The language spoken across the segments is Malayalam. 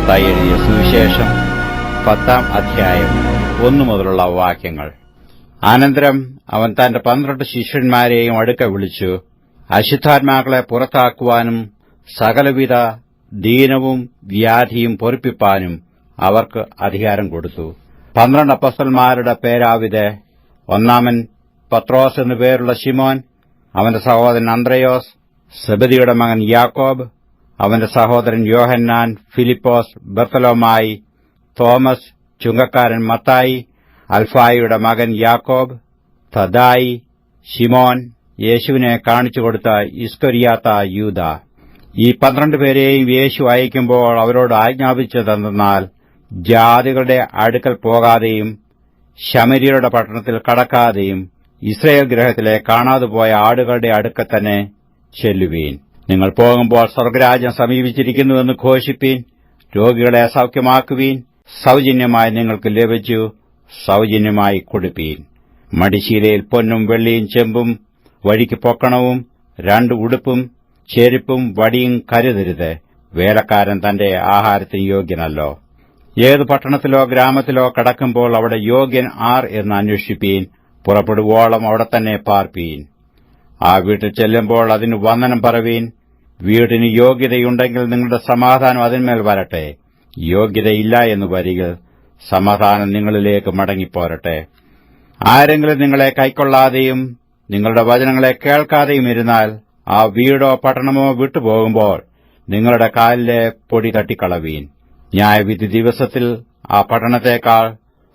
മത്തായി എഴുതിയ സുവിശേഷം 10-ാം അധ്യായം 1 മുതലുള്ള വാക്യങ്ങൾ. അനന്തരം അവൻ തന്റെ 12 ശിഷ്യന്മാരെയും അടുക്ക വിളിച്ചു, അശുദ്ധാത്മാക്കളെ പുറത്താക്കുവാനും സകലവിധ ദീനവും വ്യാധിയും പൊറിപ്പിപ്പാനും അവർക്ക് അധികാരം കൊടുത്തു. 12 അപ്പൊസ്തലന്മാരുടെ പേരാവിത്: ഒന്നാമൻ പത്രോസ് എന്നു പേരുള്ള ശിമോൻ, അവന്റെ സഹോദരൻ അന്ത്രയോസ്, സെബദിയുടെ മകൻ യാക്കോബ്, അവന്റെ സഹോദരൻ യോഹന്നാൻ, ഫിലിപ്പോസ്, ബർത്തലോമായി, തോമസ്, ചുങ്കക്കാരൻ മത്തായി, അൽഫായിയുടെ മകൻ യാക്കോബ്, തദായി, ശിമോൻ, യേശുവിനെ കാണിച്ചുകൊടുത്ത ഇസ്കരിയാത്ത യൂദ. ഈ 12 പേരെയും യേശു അയക്കുമ്പോൾ അവരോട് ആജ്ഞാപിച്ചതെന്തെന്നാൽ, ജാതികളുടെ അടുക്കൽ പോകാതെയും ശമര്യരുടെ പട്ടണത്തിൽ കടക്കാതെയും ഇസ്രായേൽ ഗൃഹത്തിലെ കാണാതെപോയ ആടുകളുടെ അടുക്കൽ തന്നെ ചെല്ലുവീൻ. നിങ്ങൾ പോകുമ്പോൾ സ്വർഗരാജ്യം സമീപിച്ചിരിക്കുന്നുവെന്ന് ഘോഷിപ്പീൻ. രോഗികളെ സൌഖ്യമാക്കുവീൻ. സൌജന്യമായി നിങ്ങൾക്ക് ലഭിച്ചു, സൌജന്യമായി കൊടുപ്പീൻ. മടിശീലയിൽ പൊന്നും വെള്ളിയും ചെമ്പും വഴിക്ക് പൊക്കണവും 2 ഉടുപ്പും ചെരുപ്പും വടിയും കരുതരുത്. വേലക്കാരൻ തന്റെ ആഹാരത്തിന് യോഗ്യനല്ലോ. ഏത് പട്ടണത്തിലോ ഗ്രാമത്തിലോ കടക്കുമ്പോൾ അവിടെ യോഗ്യൻ ആർ എന്ന് അന്വേഷിപ്പീൻ. പുറപ്പെടുവോളം അവിടെ തന്നെ പാർപ്പീൻ. ആ വീട്ടിൽ ചെല്ലുമ്പോൾ അതിന് വന്ദനം പറവീൻ. വീടിന് യോഗ്യതയുണ്ടെങ്കിൽ നിങ്ങളുടെ സമാധാനം അതിന്മേൽ വരട്ടെ. യോഗ്യതയില്ല എന്ന് വരികിൽ സമാധാനം നിങ്ങളിലേക്ക് മടങ്ങിപ്പോരട്ടെ. ആരെങ്കിലും നിങ്ങളെ കൈക്കൊള്ളാതെയും നിങ്ങളുടെ വചനങ്ങളെ കേൾക്കാതെയും ഇരുന്നാൽ ആ വീടോ പട്ടണമോ വിട്ടുപോകുമ്പോൾ നിങ്ങളുടെ കാലിലെ പൊടി തട്ടിക്കളവീൻ. ന്യായവിധി ദിവസത്തിൽ ആ പട്ടണത്തേക്കാൾ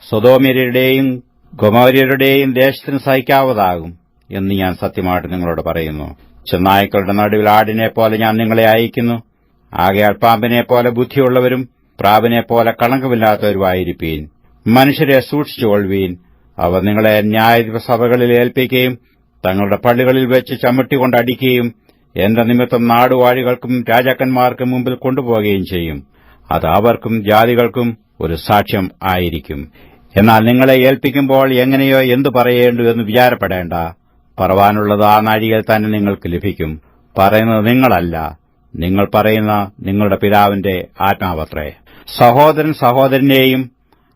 സൊദോമ്യരുടെയും ഗൊമോര്യരുടെയും ദേശത്തിന് സഹിക്കാവതാകും എന്ന് ഞാൻ സത്യമായിട്ട് നിങ്ങളോട് പറയുന്നു. ചെന്നായ്ക്കളുടെ നടുവിൽ ആടിനെപ്പോലെ ഞാൻ നിങ്ങളെ അയക്കുന്നു. ആകയാൽ പാമ്പിനെപ്പോലെ ബുദ്ധിയുള്ളവരും പ്രാവിനെപ്പോലെ കളങ്കമില്ലാത്തവരുമായിരിപ്പീൻ. മനുഷ്യരെ സൂക്ഷിച്ചുകൊള്ളുവീൻ. അവർ നിങ്ങളെ ന്യായാധിപസഭകളിൽ ഏൽപ്പിക്കുകയും തങ്ങളുടെ പള്ളികളിൽ വെച്ച് ചമ്മട്ടിക്കൊണ്ടടിക്കുകയും എന്റെ നിമിത്തം നാടുവാഴികൾക്കും രാജാക്കന്മാർക്കും മുമ്പിൽ കൊണ്ടുപോവുകയും ചെയ്യും. അത് അവർക്കും ജാതികൾക്കും ഒരു സാക്ഷ്യം ആയിരിക്കും. എന്നാൽ നിങ്ങളെ ഏൽപ്പിക്കുമ്പോൾ എങ്ങനെയോ എന്തു പറയേണ്ടു എന്ന് വിചാരപ്പെടേണ്ട. പറവാനുള്ളത് ആ നാഴികയിൽ തന്നെ നിങ്ങൾക്ക് ലഭിക്കും. പറയുന്നത് നിങ്ങളല്ല, നിങ്ങൾ പറയുന്ന നിങ്ങളുടെ പിതാവിന്റെ ആത്മാവത്രേ. സഹോദരൻ സഹോദരനെയും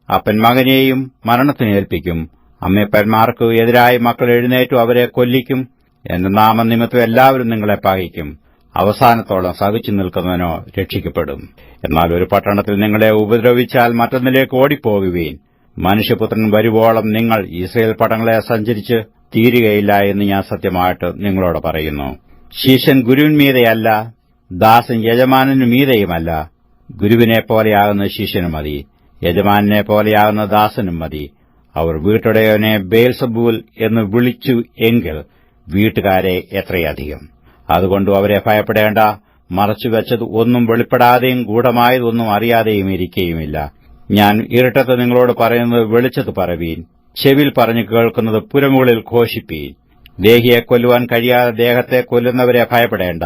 അപ്പൻ മകനെയും മരണത്തിന് ഏൽപ്പിക്കും. അമ്മയപ്പന്മാർക്ക് എതിരായി മക്കൾ എഴുന്നേറ്റു അവരെ കൊല്ലിക്കും. എന്റെ നാമനിമിത്തം എല്ലാവരും നിങ്ങളെ പകയ്ക്കും. അവസാനത്തോളം സഹിച്ചു നിൽക്കുന്നവനോ രക്ഷിക്കപ്പെടും. എന്നാൽ ഒരു പട്ടണത്തിൽ നിങ്ങളെ ഉപദ്രവിച്ചാൽ മറ്റൊന്നിലേക്ക് ഓടിപ്പോകുവീൻ. മനുഷ്യപുത്രൻ വരുവോളം നിങ്ങൾ ഇസ്രായേൽ പട്ടണങ്ങളെ സഞ്ചരിച്ച് തീരുകയില്ല എന്ന് ഞാൻ സത്യമായിട്ട് നിങ്ങളോട് പറയുന്നു. ശിഷ്യൻ ഗുരുവിന്മീതെയല്ല, ദാസൻ യജമാനനു മീതെയുമല്ല. ഗുരുവിനെപ്പോലെയാകുന്ന ശിഷ്യനും മതി, യജമാനെ പോലെയാകുന്ന ദാസനും മതി. അവർ വീട്ടുടയവനെ ബേൽസബൂൽ എന്ന് വിളിച്ചു എങ്കിൽ വീട്ടുകാരെ എത്രയധികം. അതുകൊണ്ട് അവരെ ഭയപ്പെടേണ്ട. മറച്ചുവെച്ചത് ഒന്നും വെളിപ്പെടാതെയും ഗൂഢമായതൊന്നും അറിയാതെയും ഇരിക്കുകയുമില്ല. ഞാൻ ഇരുട്ടത്ത് നിങ്ങളോട് പറയുന്നത് വെളിച്ചത്ത് പറവീൻ. ചെവിൽ പറഞ്ഞു കേൾക്കുന്നത് പുരമുകളിൽ ഘോഷിപ്പീൻ. ദേഹിയെ കൊല്ലുവാൻ കഴിയാതെ ദേഹത്തെ കൊല്ലുന്നവരെ ഭയപ്പെടേണ്ട.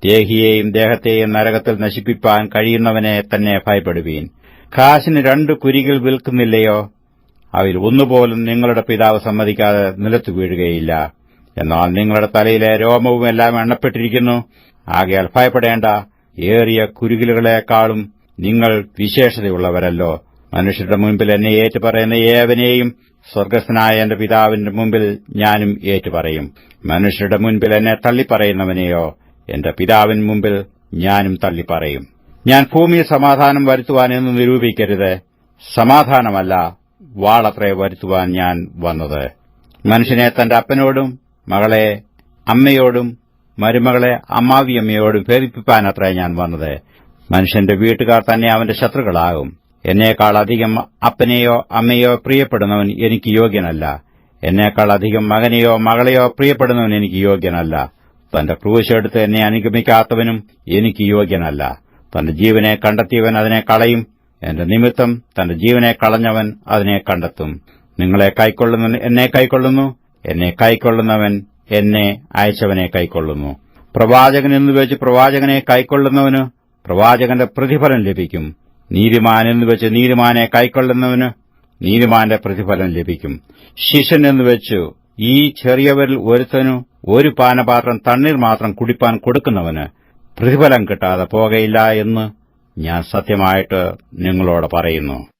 ദേഹിയെയും ദേഹത്തെയും നരകത്തിൽ നശിപ്പിപ്പാൻ കഴിയുന്നവനെ തന്നെ ഭയപ്പെടുവീൻ. കാശിന് 2 കുരികൾ വിൽക്കുന്നില്ലയോ? അവയിൽ ഒന്നുപോലും നിങ്ങളുടെ പിതാവ് സമ്മതിക്കാതെ നിലത്തു വീഴുകയില്ല. എന്നാൽ നിങ്ങളുടെ തലയിലെ രോമവും എല്ലാം എണ്ണപ്പെട്ടിരിക്കുന്നു. ആകയാൽ ഭയപ്പെടേണ്ട. ഏറിയ കുരുകിലുകളെക്കാളും നിങ്ങൾ വിശേഷതയുള്ളവരല്ലോ. മനുഷ്യരുടെ മുമ്പിൽ എന്നെ ഏറ്റുപറയുന്ന ഏവനെയും സ്വർഗസ്ഥനായ എന്റെ പിതാവിന്റെ മുമ്പിൽ ഞാനും ഏറ്റുപറയും. മനുഷ്യരുടെ മുൻപിൽ എന്നെ തള്ളിപ്പറയുന്നവനെയോ എന്റെ പിതാവിന് മുമ്പിൽ ഞാനും തള്ളിപ്പറയും. ഞാൻ ഭൂമിയിൽ സമാധാനം വരുത്തുവാനെന്ന് നിരൂപിക്കരുത്. സമാധാനമല്ല, വാളത്രേ വരുത്തുവാൻ ഞാൻ വന്നത്. മനുഷ്യനെ തന്റെ അപ്പനോടും മകളെ അമ്മയോടും മരുമകളെ അമ്മാവിയമ്മയോടും ഭേദിപ്പിപ്പാനത്രേ ഞാൻ വന്നത്. മനുഷ്യന്റെ വീട്ടുകാർ തന്നെ അവന്റെ ശത്രുക്കളാകും. എന്നേക്കാൾ അധികം അപ്പനെയോ അമ്മയോ പ്രിയപ്പെടുന്നവൻ എനിക്ക് യോഗ്യനല്ല. എന്നേക്കാൾ അധികം മകനെയോ മകളെയോ പ്രിയപ്പെടുന്നവൻ എനിക്ക് യോഗ്യനല്ല. തന്റെ ക്രൂശെടുത്ത് എന്നെ അനുഗമിക്കാത്തവനും എനിക്ക് യോഗ്യനല്ല. തന്റെ ജീവനെ കണ്ടെത്തിയവൻ അതിനെ കളയും. എന്റെ നിമിത്തം തന്റെ ജീവനെ കളഞ്ഞവൻ അതിനെ കണ്ടെത്തും. നിങ്ങളെ കൈക്കൊള്ളുന്നവൻ എന്നെ കൈക്കൊള്ളുന്നു, എന്നെ കൈക്കൊള്ളുന്നവൻ എന്നെ അയച്ചവനെ കൈക്കൊള്ളുന്നു. പ്രവാചകൻ എന്നുവെച്ച് പ്രവാചകനെ കൈക്കൊള്ളുന്നവന് പ്രവാചകന്റെ പ്രതിഫലം ലഭിക്കും. നീതിമാൻ എന്നുവെച്ച് നീതിമാനെ കൈക്കൊള്ളുന്നവന് നീതിമാന്റെ പ്രതിഫലം ലഭിക്കും. ശിഷ്യൻ എന്നുവെച്ചു ഈ ചെറിയവരിൽ ഒരുത്തനു 1 പാനപാത്രം തണ്ണീർ മാത്രം കുടിപ്പാൻ കൊടുക്കുന്നവന് പ്രതിഫലം കിട്ടാതെ പോകയില്ല എന്ന് ഞാൻ സത്യമായിട്ട് നിങ്ങളോട് പറയുന്നു.